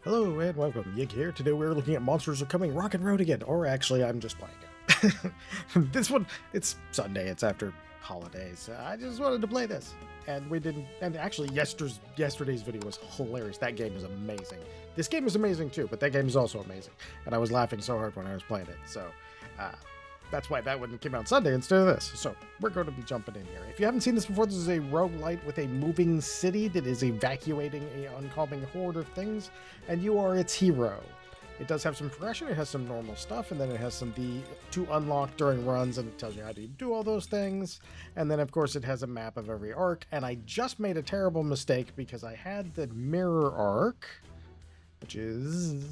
Hello and welcome, Yig here. Today we're looking at Monsters Are Coming Rock and Road again, or actually I'm just playing it. This one, it's Sunday, it's after holidays. I just wanted to play this, and we didn't, and actually yesterday's video was hilarious. That game is amazing. This game is amazing too, but that game is also amazing, and I was laughing so hard when I was playing it, so that's why that one came out Sunday instead of this. So we're going to be jumping in here. If you haven't seen this before, this is a rogue-lite with a moving city that is evacuating an oncoming horde of things, and you are its hero. It does have some progression, it has some normal stuff, and then it has some to unlock during runs, and it tells you how to do all those things. And then, of course, it has a map of every arc, and I just made a terrible mistake because I had the mirror arc, which is...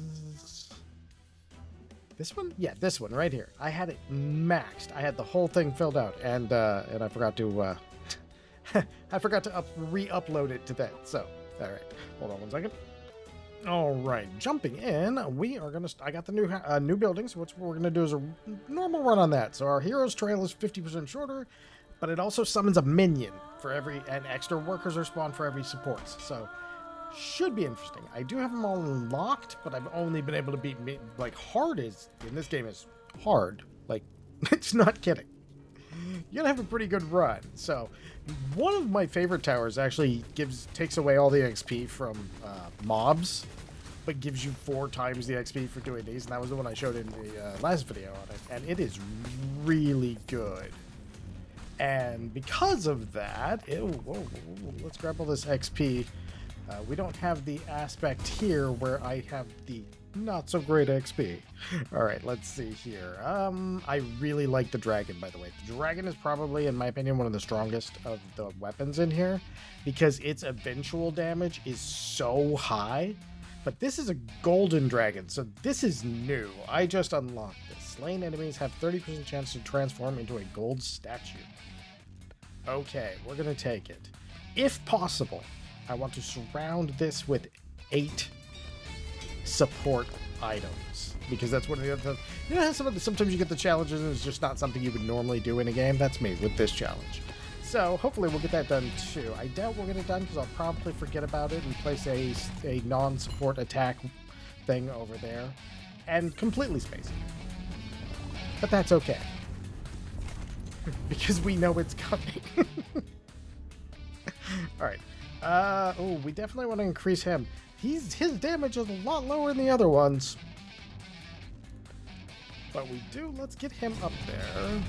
this one? Yeah, this one right here. I had it maxed. I had the whole thing filled out, and I forgot to I forgot to re-upload it to that. So, all right, hold on one second. All right, jumping in, we are gonna. I got the new building, so what we're gonna do is a normal run on that. So our hero's trail is 50% shorter, but it also summons a minion for every, and extra workers are spawned for every support. So. Should be interesting. I do have them all unlocked, but I've only been able to beat like hard is in this game is hard. Like it's not kidding. You gotta have a pretty good run. So one of my favorite towers actually takes away all the XP from mobs, but gives you 4 times the XP for doing these. And that was the one I showed in the last video on it, and it is really good. And because of that, let's grab all this XP. We don't have the aspect here where I have the not so great XP. All right, let's see here. I really like the dragon, by the way. The dragon is probably, in my opinion, one of the strongest of the weapons in here because its eventual damage is so high. But this is a golden dragon, so this is new. I just unlocked this. Slain enemies have 30% chance to transform into a gold statue. Okay, we're gonna take it. If possible, I want to surround this with 8 support items because that's one of the other. You know, sometimes you get the challenges and it's just not something you would normally do in a game. That's me with this challenge. So hopefully we'll get that done too. I doubt we'll get it done because I'll probably forget about it and place a non-support attack thing over there and completely space it. But that's okay because we know it's coming. All right. Oh, we definitely want to increase him. His damage is a lot lower than the other ones. But we do, let's get him up there. Oh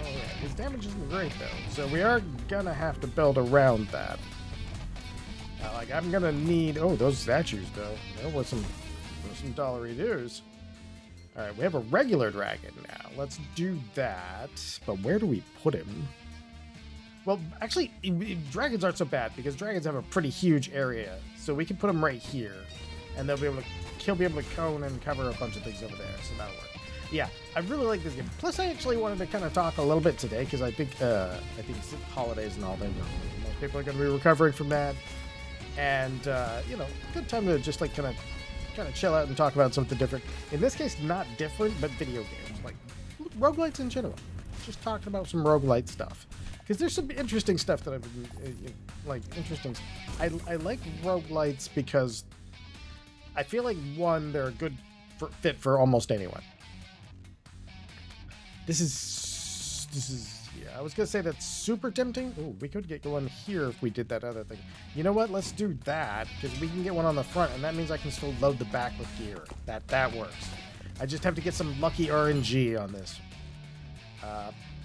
yeah, his damage isn't great though. So we are gonna have to build around that. Like I'm gonna need, those statues though. There was some dollary dues. All right, we have a regular dragon now. Let's do that. But where do we put him? Well, actually, dragons aren't so bad because dragons have a pretty huge area, so we can put them right here, and he'll be able to cone and cover a bunch of things over there, so that'll work. Yeah, I really like this game. Plus, I actually wanted to kind of talk a little bit today because I think it's holidays and all that. Most people are going to be recovering from that, and good time to just like kind of chill out and talk about something different. In this case, not different, but video games like roguelites in general. Just talking about some roguelite stuff. Because there's some interesting stuff that I've been, interesting. I like roguelites because I feel like, one, they're a good fit for almost anyone. This is, yeah, I was going to say that's super tempting. Oh, we could get one here if we did that other thing. You know what? Let's do that because we can get one on the front, and that means I can still load the back with gear. That works. I just have to get some lucky RNG on this.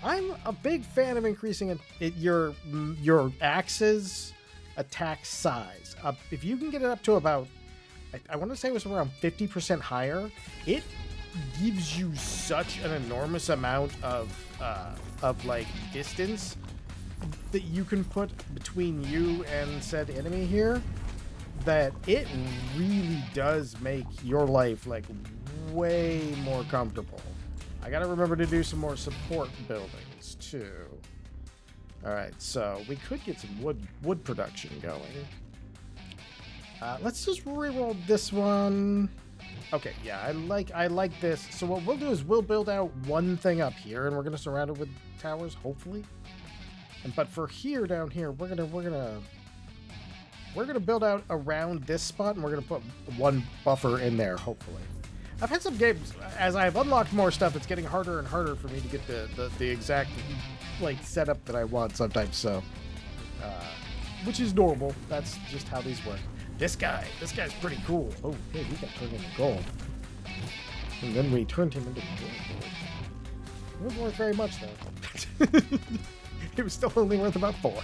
I'm a big fan of increasing your axe's attack size. If you can get it up to about, I want to say it was around 50% higher, it gives you such an enormous amount of like distance that you can put between you and said enemy here that it really does make your life like way more comfortable. I gotta remember to do some more support buildings too. All right, so we could get some wood production going. Let's just reroll this one. Okay, yeah, I like this. So what we'll do is we'll build out one thing up here, and we're gonna surround it with towers, hopefully. But for here down here, we're gonna we're going to build out around this spot, and we're going to put one buffer in there, hopefully. I've had some games, as I've unlocked more stuff, it's getting harder and harder for me to get the exact, like, setup that I want sometimes, so. Which is normal. That's just how these work. This guy's pretty cool. Oh, hey, we got turned into gold. And then we turned him into gold. It wasn't worth very much, though. It was still only worth about 4.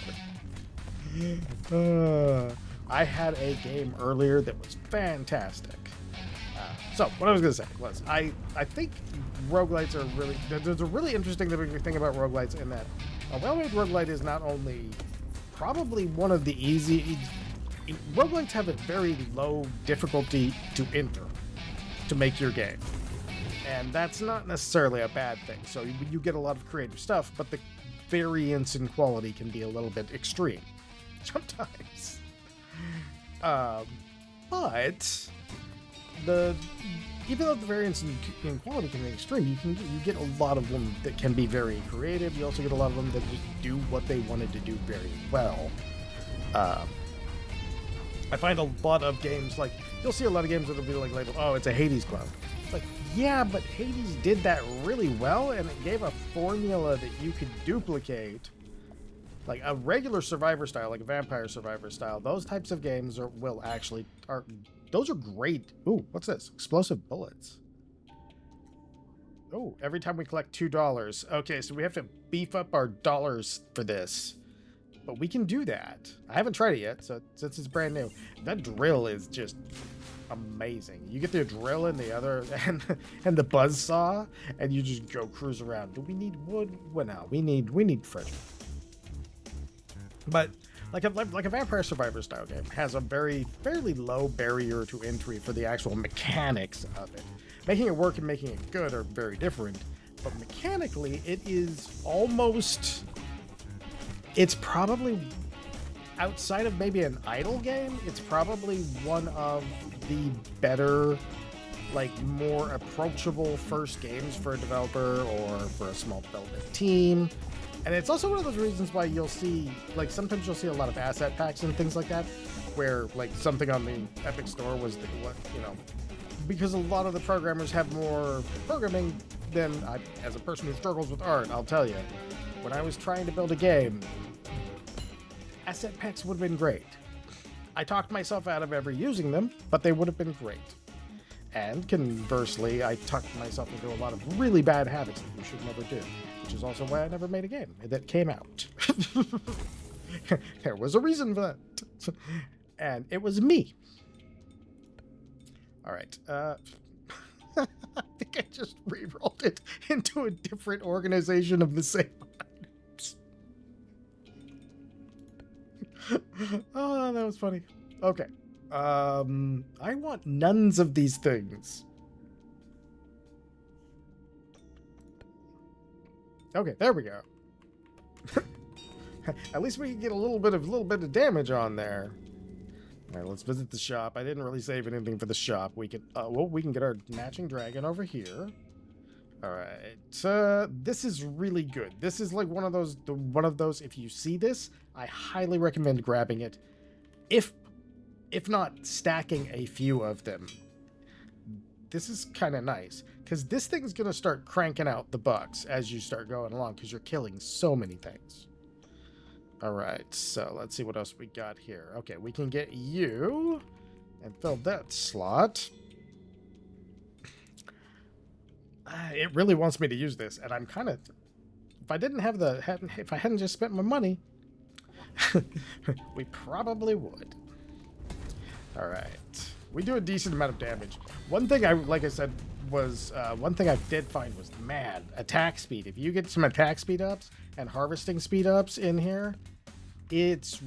I had a game earlier that was fantastic. So what I was going to say was I think roguelites are really... There's a really interesting thing about roguelites in that a well-made roguelite is not only probably one of the easy... Roguelites have a very low difficulty to enter to make your game. And that's not necessarily a bad thing. So you get a lot of creative stuff, but the variance in quality can be a little bit extreme sometimes. But even though the variance in quality can be extreme, you get a lot of them that can be very creative. You also get a lot of them that just do what they wanted to do very well. I find a lot of games, like, you'll see a lot of games that'll be like labeled, oh, it's a Hades clone. It's like, yeah, but Hades did that really well, and it gave a formula that you could duplicate. Like a regular survivor style, like a vampire survivor style, those types of games those are great. Ooh, what's this? Explosive bullets. Oh, every time we collect $2. Okay, so we have to beef up our dollars for this. But we can do that. I haven't tried it yet, so since it's brand new. That drill is just amazing. You get the drill and the other and the buzzsaw, and you just go cruise around. Do we need wood? Well, no, we need fresh. But like a vampire survivor style game has a fairly low barrier to entry for the actual mechanics of it. Making it work and making it good are very different, but mechanically it is almost... It's probably, outside of maybe an idle game, it's probably one of the better, like, more approachable first games for a developer or for a small development team. And it's also one of those reasons why you'll see, like, sometimes you'll see a lot of asset packs and things like that, where, like, something on the Epic Store was, because a lot of the programmers have more programming than as a person who struggles with art, I'll tell you. When I was trying to build a game, asset packs would have been great. I talked myself out of ever using them, but they would have been great. And conversely, I tucked myself into a lot of really bad habits that you should never do, which is also why I never made a game that came out. There was a reason for that. And it was me. All right. I think I just re-rolled it into a different organization of the same items. Oh, that was funny. Okay. I want none of these things. Okay, there we go. At least we can get a little bit of damage on there. All right, let's visit the shop. I didn't really save anything for the shop. We can we can get our matching dragon over here. All right, this is really good. This is like one of those. If you see this, I highly recommend grabbing it. If not stacking a few of them. This is kind of nice because this thing's gonna start cranking out the bucks as you start going along because you're killing so many things. All right, so let's see what else we got here. Okay, we can get you and fill that slot. It really wants me to use this, and I'm kind of... If I hadn't just spent my money, we probably would. All right, we do a decent amount of damage. One thing one thing I did find was, man, attack speed. If you get some attack speed ups and harvesting speed ups in here, it's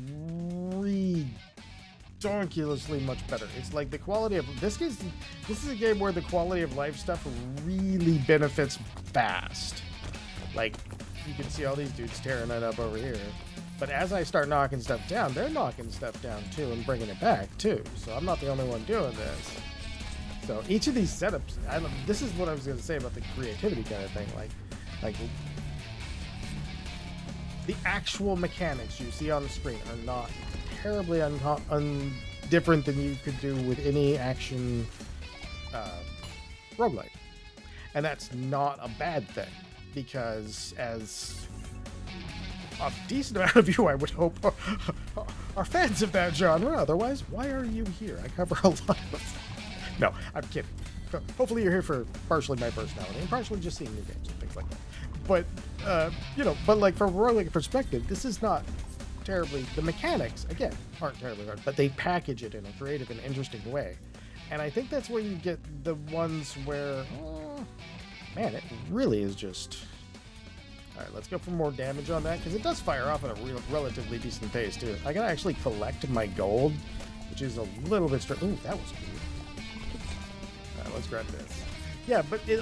ridiculously much better. It's like the quality of this is a game where the quality of life stuff really benefits fast. Like, you can see all these dudes tearing it up over here. But as I start knocking stuff down, they're knocking stuff down too and bringing it back too. So I'm not the only one doing this. So each of these setups, this is what I was going to say about the creativity kind of thing. Like the actual mechanics you see on the screen are not terribly different than you could do with any action roguelite. And that's not a bad thing, because as a decent amount of you, I would hope, are fans of that genre. Otherwise, why are you here? I cover a lot of... No, I'm kidding. Hopefully you're here for partially my personality and partially just seeing new games and things like that. But, but like from a roguelike perspective, this is not terribly... The mechanics, again, aren't terribly hard, but they package it in a creative and interesting way. And I think that's where you get the ones where, man, it really is just... All right, let's go for more damage on that, because it does fire off at a relatively decent pace, too. I gotta actually collect my gold, which is a little bit strange. Ooh, that was cool. All right, let's grab this. Yeah, but it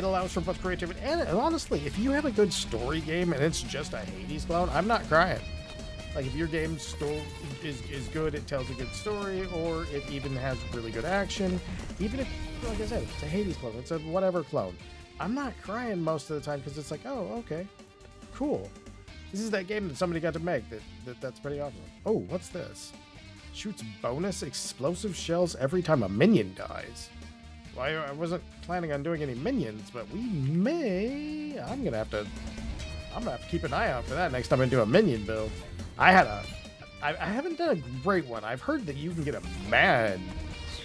allows for both creativity, and honestly, if you have a good story game and it's just a Hades clone, I'm not crying. Like, if your game's story is good, it tells a good story, or it even has really good action, even if, like I said, it's a Hades clone, it's a whatever clone, I'm not crying most of the time, because it's like, oh, okay, cool. This is that game that somebody got to make that's pretty awesome. Oh, what's this? Shoots bonus explosive shells every time a minion dies. Well, I wasn't planning on doing any minions, but we may... I'm gonna have to keep an eye out for that next time I do a minion build. I haven't done a great one. I've heard that you can get a mad,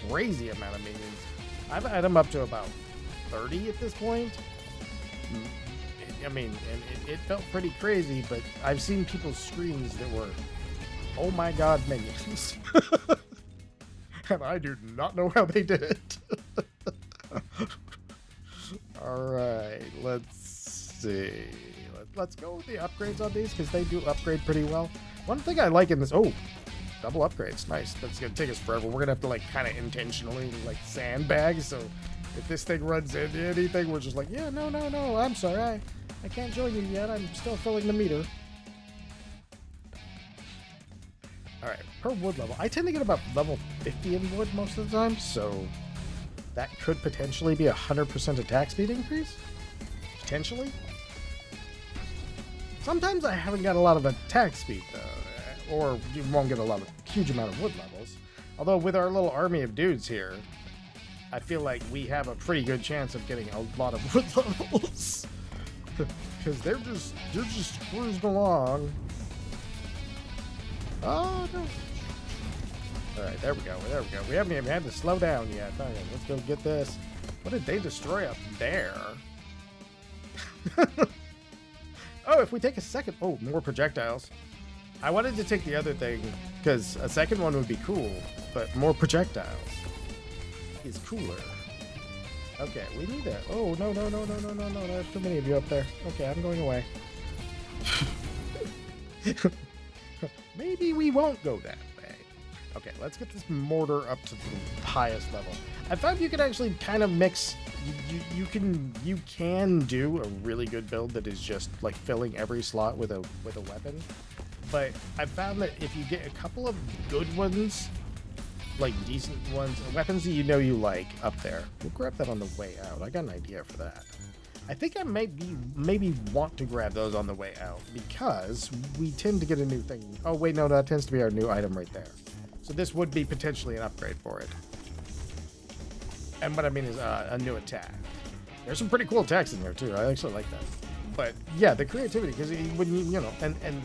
crazy amount of minions. I've had them up to about 30 at this point. I mean, and it felt pretty crazy, but I've seen people's screens that were, oh my god, minions. And I do not know how they did it. Alright, let's see. Let's go with the upgrades on these, because they do upgrade pretty well. One thing I like in this... Oh, double upgrades. Nice. That's going to take us forever. We're going to have to, like, kind of intentionally, like, sandbag. So if this thing runs into anything, we're just like, yeah, no, I'm sorry. I can't join you yet. I'm still filling the meter. Alright, per wood level. I tend to get about level 50 in wood most of the time, so that could potentially be 100% attack speed increase? Potentially? Sometimes I haven't got a lot of attack speed, though, or you won't get a huge amount of wood levels. Although with our little army of dudes here, I feel like we have a pretty good chance of getting a lot of wood levels. Because they're just cruising along. Oh, no. Alright, there we go. We haven't even had to slow down yet. Okay, let's go get this. What did they destroy up there? Oh, if we take a second... Oh, more projectiles. I wanted to take the other thing, because a second one would be cool, but more projectiles is cooler. Okay, we need that. Oh, no. There's too many of you up there. Okay, I'm going away. Maybe we won't go that way. Okay, let's get this mortar up to the highest level. I found you could actually kind of mix... You can do a really good build that is just like filling every slot with a weapon, but I found that if you get a couple of good ones, like decent ones, weapons that you like up there, we'll grab that on the way out. I got an idea for that. I think I maybe want to grab those on the way out, because we tend to get a new thing. Oh wait, no, that tends to be our new item right there. So this would be potentially an upgrade for it. And what I mean is a new attack. There's some pretty cool attacks in there too. I actually like that. But yeah, the creativity, because when and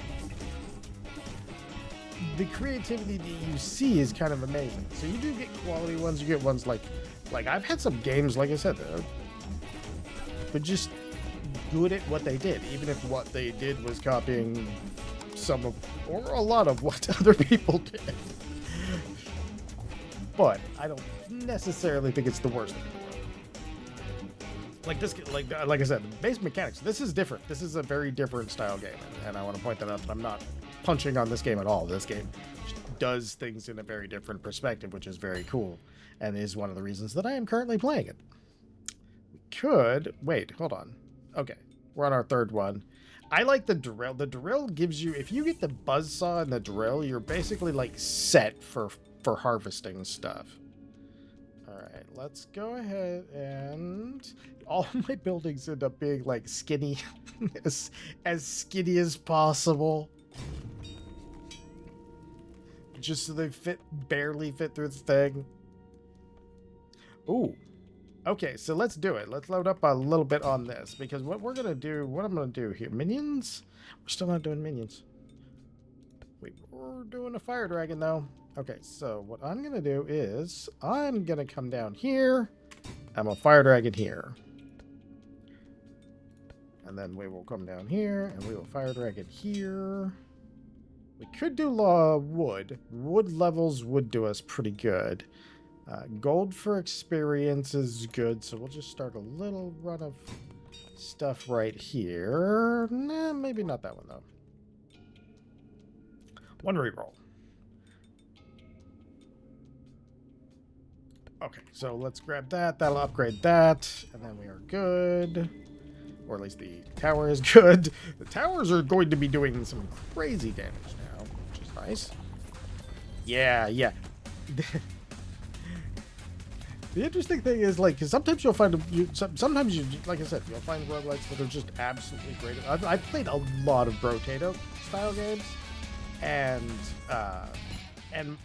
the creativity that you see is kind of amazing. So you do get quality ones. You get ones like I've had some games, like I said, but just good at what they did, even if what they did was copying some of or a lot of what other people did. But I don't necessarily think it's the worst thing in the world. Like this, like I said, base mechanics. This is different. This is a very different style game, and I want to point that out. That I'm not punching on this game at all. This game does things in a very different perspective, which is very cool, and is one of the reasons that I am currently playing it. We could wait. Hold on. Okay, we're on our third one. I like the drill. The drill gives you, if you get the buzzsaw and the drill, you're basically like set for harvesting stuff. All right, let's go ahead, and all my buildings end up being like skinny, as skinny as possible. just so they barely fit through the thing. Ooh. Okay, so let's do it. Let's load up a little bit on this, because what I'm gonna do here, minions? We're still not doing minions. We're doing a fire dragon though. Okay, so what I'm gonna do is I'm gonna come down here. I'm a fire dragon here. And then we will come down here and we will fire dragon here. We could do wood. Wood levels would do us pretty good. Gold for experience is good, so we'll just start a little run of stuff right here. Nah, maybe not that one, though. One reroll. Okay, so let's grab that. That'll upgrade that, and then we are good. Or at least the tower is good. The towers are going to be doing some crazy damage now, which is nice. Yeah. The interesting thing is, like, because sometimes you'll find, sometimes you, like I said, you'll find roguelites that are just absolutely great. I've played a lot of Brotato style games, and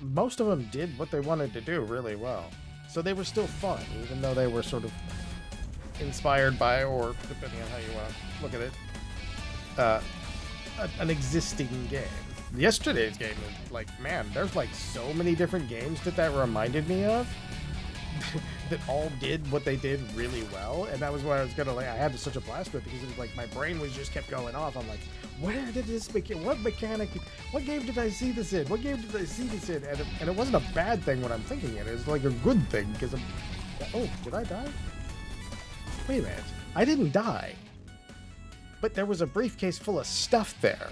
most of them did what they wanted to do really well. So they were still fun, even though they were sort of inspired by, or depending on how you want to look at it, an existing game. Yesterday's game was like, man, there's like so many different games that reminded me of. That all did what they did really well, and that was why I was gonna, like, I had such a blast with it, because it was like my brain was just kept going off. I'm like, where did this what mechanic, what game did I see this in? What game did I see this in? And it wasn't a bad thing when I'm thinking it. It was like a good thing, because oh, did I die? Wait a minute, I didn't die, but there was a briefcase full of stuff there.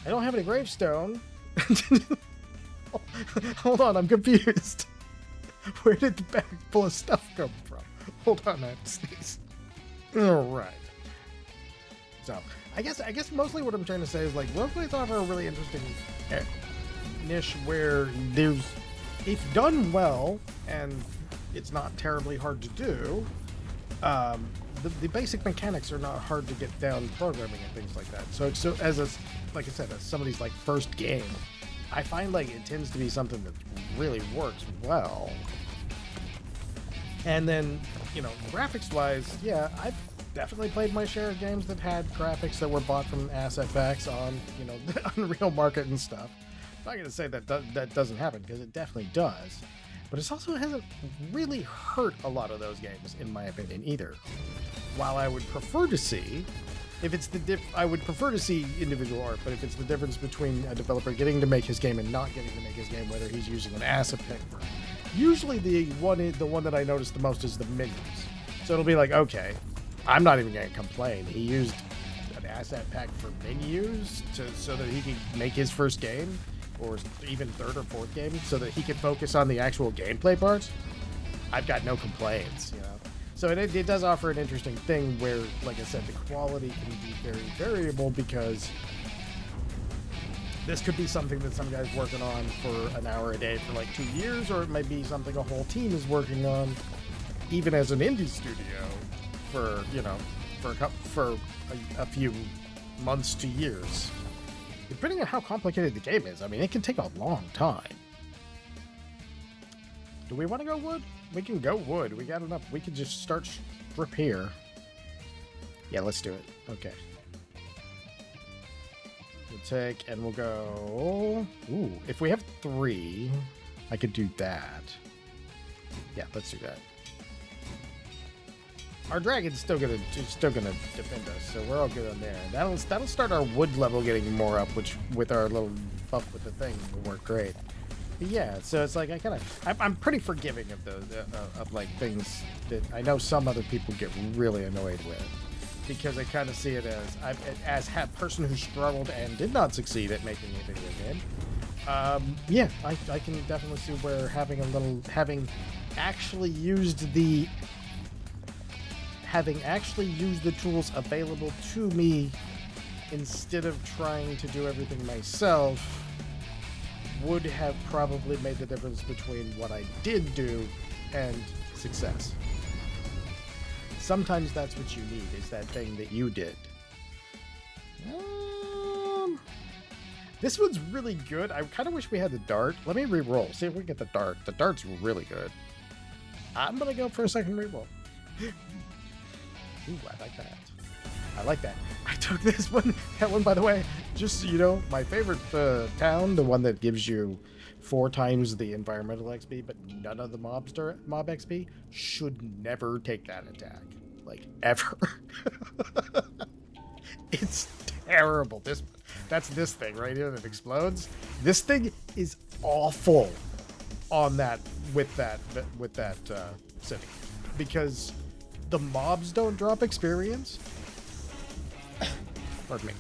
I don't have any gravestone. Hold on, I'm confused. Where did the bag full of stuff come from? Hold on, I have to sneeze. All right. So, I guess mostly what I'm trying to say is, like, roguelites offer a really interesting niche where there's, if done well, and it's not terribly hard to do, the basic mechanics are not hard to get down programming and things like that. So as a, like I said, as somebody's like first game, I find like it tends to be something that really works well. And then, you know, graphics-wise, yeah, I've definitely played my share of games that had graphics that were bought from asset packs on, you know, the Unreal Market and stuff. I'm not going to say that doesn't happen, because it definitely does. But it also hasn't really hurt a lot of those games, in my opinion, either. While I would prefer to see, if it's I would prefer to see individual art, but if it's the difference between a developer getting to make his game and not getting to make his game, whether he's using an asset pack for, usually the one that I notice the most is the menus. So it'll be like, okay, I'm not even going to complain. He used an asset pack for menus so that he could make his first game, or even third or fourth game, so that he could focus on the actual gameplay parts. I've got no complaints, you know. So it does offer an interesting thing where, like I said, the quality can be very variable, because this could be something that some guy's working on for an hour a day for like 2 years, or it might be something a whole team is working on, even as an indie studio, for, you know, for a few months to years. Depending on how complicated the game is, I mean, it can take a long time. Do we want to go wood? We can go wood. We got enough. We can just start repair. Yeah, let's do it. Okay. We'll take, and we'll go... Ooh, if we have 3, I could do that. Yeah, let's do that. Our dragon's still gonna defend us, so we're all good on there. That'll start our wood level getting more up, which with our little buff with the thing will work great. But yeah, so it's like I'm pretty forgiving of of like things that I know some other people get really annoyed with, because I kind of see it as a person who struggled and did not succeed at making a video game. Yeah, I can definitely see where having actually used the tools available to me instead of trying to do everything myself would have probably made the difference between what I did do and success. Sometimes that's what you need, is that thing that you did. This one's really good. I kind of wish we had the dart. Let me re-roll. See if we can get the dart. The dart's really good. I'm going to go for a second re-roll. Ooh, I like that. I like that. I took this one. That one, by the way, just so you know, my favorite town, the one that gives you 4 times the environmental XP, but none of the mob XP, should never take that attack. Like, ever. It's terrible. That's this thing right here that explodes. This thing is awful on that with that city, because the mobs don't drop experience. Pardon me.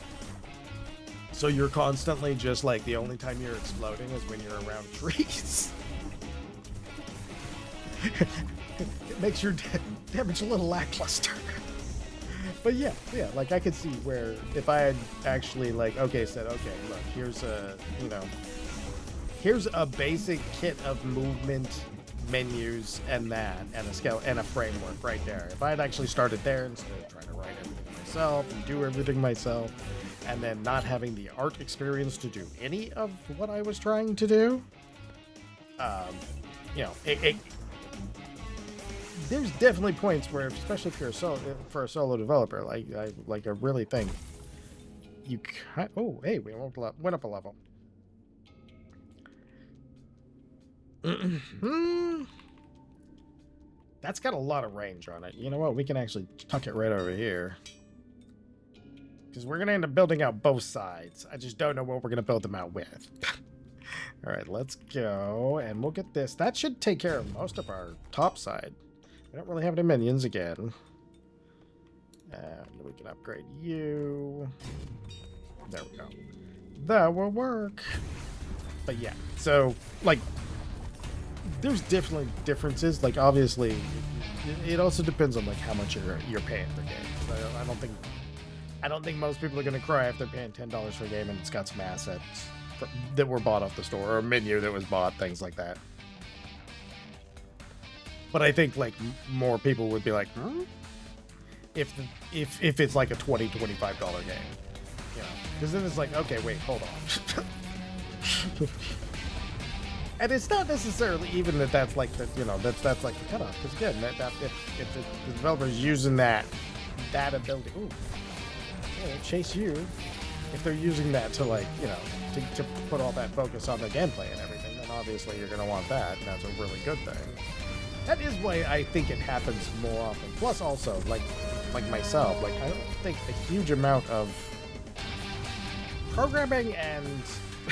So you're constantly just like, the only time you're exploding is when you're around trees. It makes your damage a little lackluster. But yeah, like I could see where if I had actually like, said, look, here's a basic kit of movement menus and a scale and a framework right there. If I had actually started there instead of trying to write everything myself and do everything myself, and then not having the art experience to do any of what I was trying to do, there's definitely points where, especially if you're for a solo developer, like I really think you can. Oh, hey, we went up a level. That's got a lot of range on it. You know what? We can actually tuck it right over here, because we're gonna end up building out both sides. I just don't know what we're gonna build them out with. All right, let's go, and we'll get this. That should take care of most of our top side. We don't really have any minions again. And we can upgrade you. There we go. That will work. But yeah, so, like, there's definitely differences. Like, obviously, it also depends on, like, how much you're paying per game. I don't think most people are going to cry if they're paying $10 for a game and it's got some assets that were bought off the store, or a menu that was bought, things like that. But I think like more people would be like, if it's like a $20-25 game, you know, because then it's like, okay, wait, hold on. And it's not necessarily even that's like the, you know, that's like the cutoff, because again, that if the developer's using that ability, chase you, if they're using that to, like, you know, to put all that focus on the gameplay and everything, then obviously you're gonna want that, and that's a really good thing. That is why I think it happens more often. Plus, also, like myself, like, I don't think a huge amount of programming and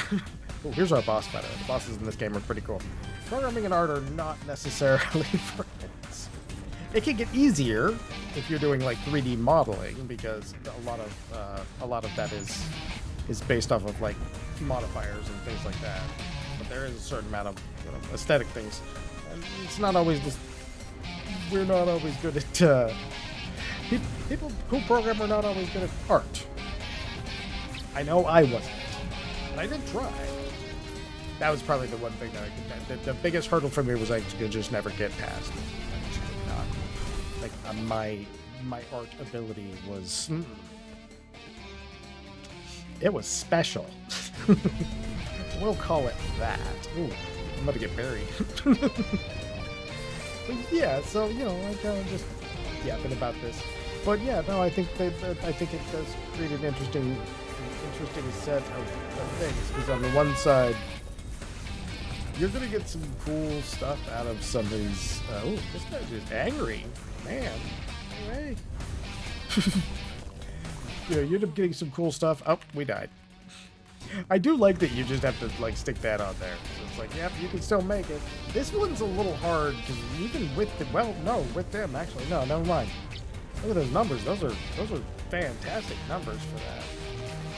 oh, here's our boss, by the way. The bosses in this game are pretty cool. Programming and art are not necessarily friends. It can get easier if you're doing like 3D modeling, because a lot of that is based off of like modifiers and things like that. But there is a certain amount of, you know, aesthetic things. And it's not always just, we're not always good at, people who program are not always good at art. I know I wasn't, but I did try. That was probably the one thing that the biggest hurdle for me was I could just never get past. I just could not. Like, my art ability was, it was special. We'll call it that. Ooh. I'm about to get buried. But yeah, so, you know, I kind of just yapping about this. But yeah, no, I think it does create an interesting set of things. Because on the one side, you're gonna get some cool stuff out of some of these. Oh, this guy's just angry, man. Hey. You know, you end up getting some cool stuff. Oh, we died. I do like that you just have to, like, stick that on there. So it's like, yep, you can still make it. This one's a little hard, because even with the, well, no, with them, actually, no, never mind. Look at those numbers. Those are fantastic numbers for that.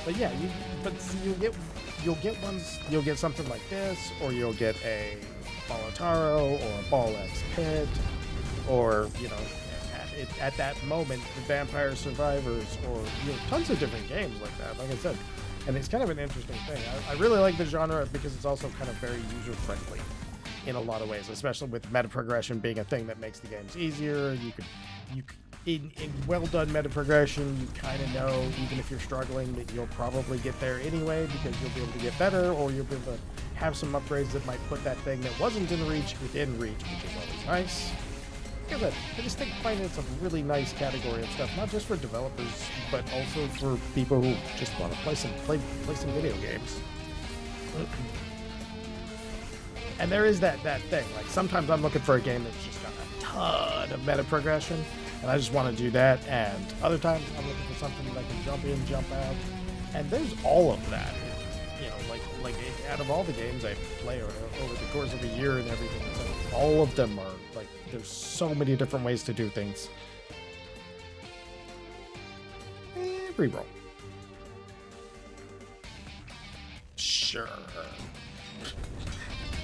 But yeah, you'll get something like this, or you'll get a Ball of Taro, or a Ball X Pit, or, you know, at that moment, the Vampire Survivors, or, you know, tons of different games like that, like I said. And it's kind of an interesting thing. I really like the genre because it's also kind of very user-friendly in a lot of ways, especially with meta progression being a thing that makes the games easier. in well done meta progression, you kind of know, even if you're struggling, that you'll probably get there anyway because you'll be able to get better, or you'll be able to have some upgrades that might put that thing that wasn't in reach within reach, which is always nice. Like I said, I just think finance a really nice category of stuff, not just for developers, but also for people who just want to play some video games. And there is that thing. Like sometimes I'm looking for a game that's just got a ton of meta progression, and I just want to do that. And other times I'm looking for something that I can jump in, jump out, and there's all of that. You know, like out of all the games I play over the course of a year and everything, so all of them are like, there's so many different ways to do things. Reroll. Sure.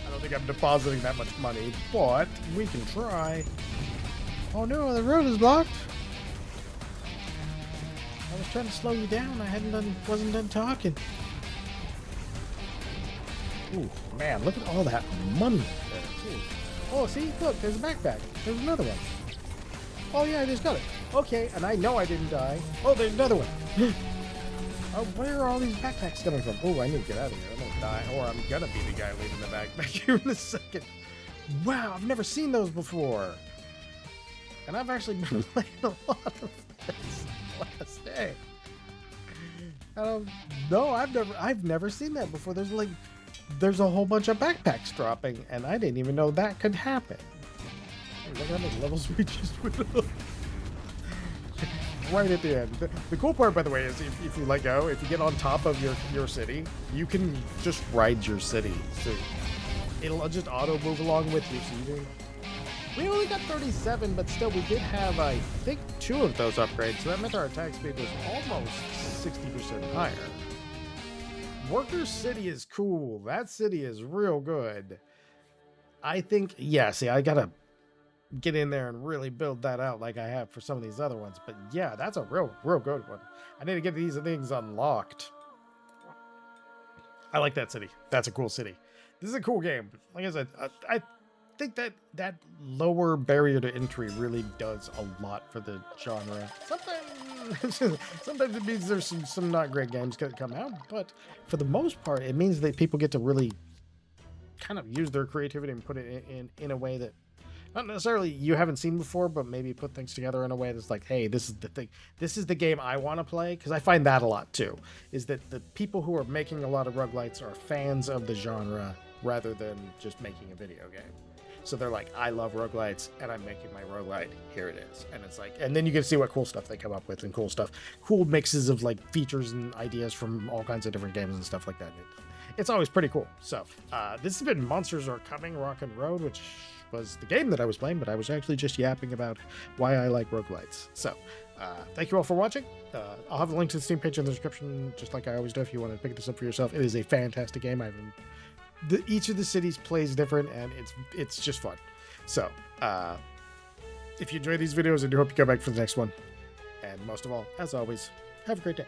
I don't think I'm depositing that much money, but we can try. Oh no, the road is blocked. I was trying to slow you down. Wasn't done talking. Ooh, man, look at all that money there, too. Oh, see, look, there's a backpack. There's another one. Oh yeah, I just got it. Okay, and I know I didn't die. Oh, there's another one. Oh, where are all these backpacks coming from? Oh, I need to get out of here. I'm gonna die, or I'm gonna be the guy leaving the backpack here in a second. Wow, I've never seen those before. And I've actually been playing a lot of this last day. No, I've never seen that before. There's a whole bunch of backpacks dropping, and I didn't even know that could happen. Hey, look how many levels we just went up. Right at the end. The cool part, by the way, is if you let go, if you get on top of your city, you can just ride your city. So it'll just auto move along with you. So you do. We only got 37, but still, we did have, I think, 2 of those upgrades. So that meant our attack speed was almost 60% higher. Workers City is cool. That city is real good. I think, yeah, see, I gotta get in there and really build that out like I have for some of these other ones. But yeah, that's a real good one. I need to get these things unlocked. I like that city. That's a cool city. This is a cool game. Like I said, I think that lower barrier to entry really does a lot for the genre. Sometimes it means there's some not great games that come out, but for the most part, it means that people get to really kind of use their creativity and put it in a way that not necessarily you haven't seen before, but maybe put things together in a way that's like, hey, this is the thing. This is the game I want to play. Because I find that a lot too, is that the people who are making a lot of roguelites are fans of the genre rather than just making a video game. So they're like, I love roguelites and I'm making my roguelite. Here it is. And it's like, and then you can see what cool stuff they come up with and cool mixes of like features and ideas from all kinds of different games and stuff like that. It's always pretty cool. So this has been Monsters Are Coming Rock and Road, which was the game that I was playing, but I was actually just yapping about why I like roguelites. So thank you all for watching. I'll have a link to the Steam page in the description, just like I always do, if you want to pick this up for yourself. It is a fantastic game. Each of the cities plays different, and it's just fun. So if you enjoy these videos, I do hope you come back for the next one. And most of all, as always, have a great day.